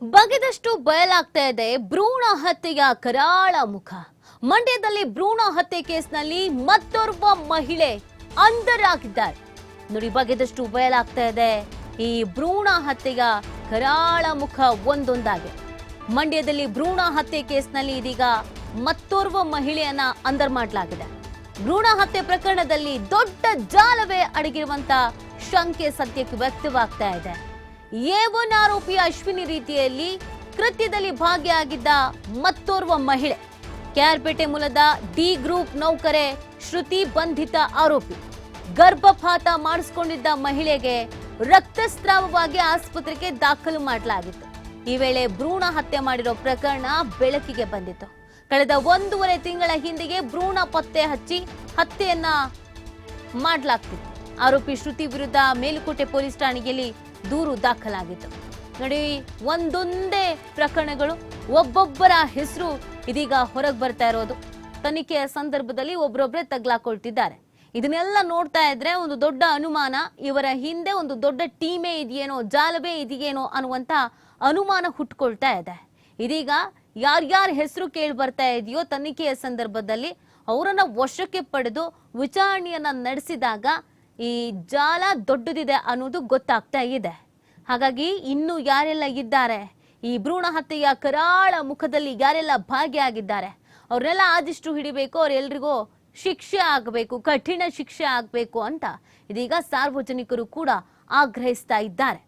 ಬಗೆದಷ್ಟು ಬಯಲಾಗ್ತಾ ಇದೆ ಭ್ರೂಣ ಹತ್ಯೆಯ ಕರಾಳ ಮುಖ. ಮಂಡ್ಯದಲ್ಲಿ ಭ್ರೂಣ ಹತ್ಯೆ ಕೇಸ್ನಲ್ಲಿ ಮತ್ತೋರ್ವ ಮಹಿಳೆ ಅಂಧರಾಗಿದ್ದಾರೆ. ನೋಡಿ, ಬಗೆದಷ್ಟು ಬಯಲಾಗ್ತಾ ಇದೆ ಈ ಭ್ರೂಣ ಹತ್ಯೆಯ ಕರಾಳ ಮುಖ ಒಂದೊಂದಾಗಿ. ಮಂಡ್ಯದಲ್ಲಿ ಭ್ರೂಣ ಹತ್ಯೆ ಕೇಸ್ನಲ್ಲಿ ಇದೀಗ ಮತ್ತೋರ್ವ ಮಹಿಳೆಯನ್ನ ಅಂಧರ್ ಮಾಡಲಾಗಿದೆ. ಭ್ರೂಣ ಹತ್ಯೆ ಪ್ರಕರಣದಲ್ಲಿ ದೊಡ್ಡ ಜಾಲವೇ ಅಡಗಿರುವಂತ ಶಂಕೆ ಸದ್ಯಕ್ಕೆ ವ್ಯಕ್ತವಾಗ್ತಾ ಇದೆ. ಎ1 ಆರೋಪಿ ಅಶ್ವಿನಿ ರೀತಿಯಲ್ಲಿ ಕೃತ್ಯದಲ್ಲಿ ಭಾಗಿಯಾಗಿದ್ದ ಮತ್ತೋರ್ವ ಮಹಿಳೆ, ಕೆಆರ್ಪೇಟೆ ಮೂಲದ ಡಿ ಗ್ರೂಪ್ ನೌಕರೆ ಶ್ರುತಿ ಬಂಧಿತ ಆರೋಪಿ. ಗರ್ಭಪಾತ ಮಾಡಿಸಿಕೊಂಡಿದ್ದ ಮಹಿಳೆಗೆ ರಕ್ತಸ್ರಾವವಾಗಿ ಆಸ್ಪತ್ರೆಗೆ ದಾಖಲು ಮಾಡಲಾಗಿತ್ತು. ಈ ವೇಳೆ ಭ್ರೂಣ ಹತ್ಯೆ ಮಾಡಿರೋ ಪ್ರಕರಣ ಬೆಳಕಿಗೆ ಬಂದಿತ್ತು. ಕಳೆದ 1.5 ತಿಂಗಳ ಹಿಂದೆಯೇ ಭ್ರೂಣ ಪತ್ತೆ ಹಚ್ಚಿ ಹತ್ಯೆಯನ್ನ ಮಾಡಲಾಗ್ತಿತ್ತು. ಆರೋಪಿ ಶ್ರುತಿ ವಿರುದ್ಧ ಮೇಲುಕೋಟೆ ಪೊಲೀಸ್ ಠಾಣೆಯಲ್ಲಿ ದೂರು ದಾಖಲಾಗಿತ್ತು. ನೋಡಿ, ಒಂದೊಂದೇ ಪ್ರಕರಣಗಳು, ಒಬ್ಬೊಬ್ಬರ ಹೆಸರು ಇದೀಗ ಹೊರಗೆ ಬರ್ತಾ ಇರೋದು. ತನಿಖೆಯ ಸಂದರ್ಭದಲ್ಲಿ ಒಬ್ಬರೊಬ್ಬರೇ ತಗ್ಲಾಕೊಳ್ತಿದ್ದಾರೆ. ಇದನ್ನೆಲ್ಲ ನೋಡ್ತಾ ಇದ್ರೆ ಒಂದು ದೊಡ್ಡ ಅನುಮಾನ, ಇವರ ಹಿಂದೆ ಒಂದು ದೊಡ್ಡ ಟೀಮೇ ಇದೆಯೇನೋ, ಜಾಲವೇ ಇದೆಯೇನೋ ಅನ್ನುವಂತ ಅನುಮಾನ ಹುಟ್ಕೊಳ್ತಾ ಇದೆ. ಇದೀಗ ಯಾರ್ಯಾರ ಹೆಸರು ಕೇಳಿ ಬರ್ತಾ ಇದೆಯೋ ತನಿಖೆಯ ಸಂದರ್ಭದಲ್ಲಿ ಅವರನ್ನ ವಶಕ್ಕೆ ಪಡೆದು ವಿಚಾರಣೆಯನ್ನ ನಡೆಸಿದಾಗ ಈ ಜಾಲ ದೊಡ್ಡದಿದೆ ಅನ್ನೋದು ಗೊತ್ತಾಗ್ತಾ ಇದೆ. ಹಾಗಾಗಿ ಇನ್ನು ಯಾರೆಲ್ಲ ಇದ್ದಾರೆ, ಈ ಭ್ರೂಣ ಹತ್ಯೆಯ ಕರಾಳ ಮುಖದಲ್ಲಿ ಯಾರೆಲ್ಲ ಭಾಗಿಯಾಗಿದ್ದಾರೆ, ಅವ್ರನ್ನೆಲ್ಲ ಆದಷ್ಟು ಹಿಡಿಬೇಕು, ಅವರೆಲ್ಲರಿಗೂ ಶಿಕ್ಷೆ ಆಗಬೇಕು, ಕಠಿಣ ಶಿಕ್ಷೆ ಆಗಬೇಕು ಅಂತ ಇದೀಗ ಸಾರ್ವಜನಿಕರು ಕೂಡ ಆಗ್ರಹಿಸ್ತಾ ಇದ್ದಾರೆ.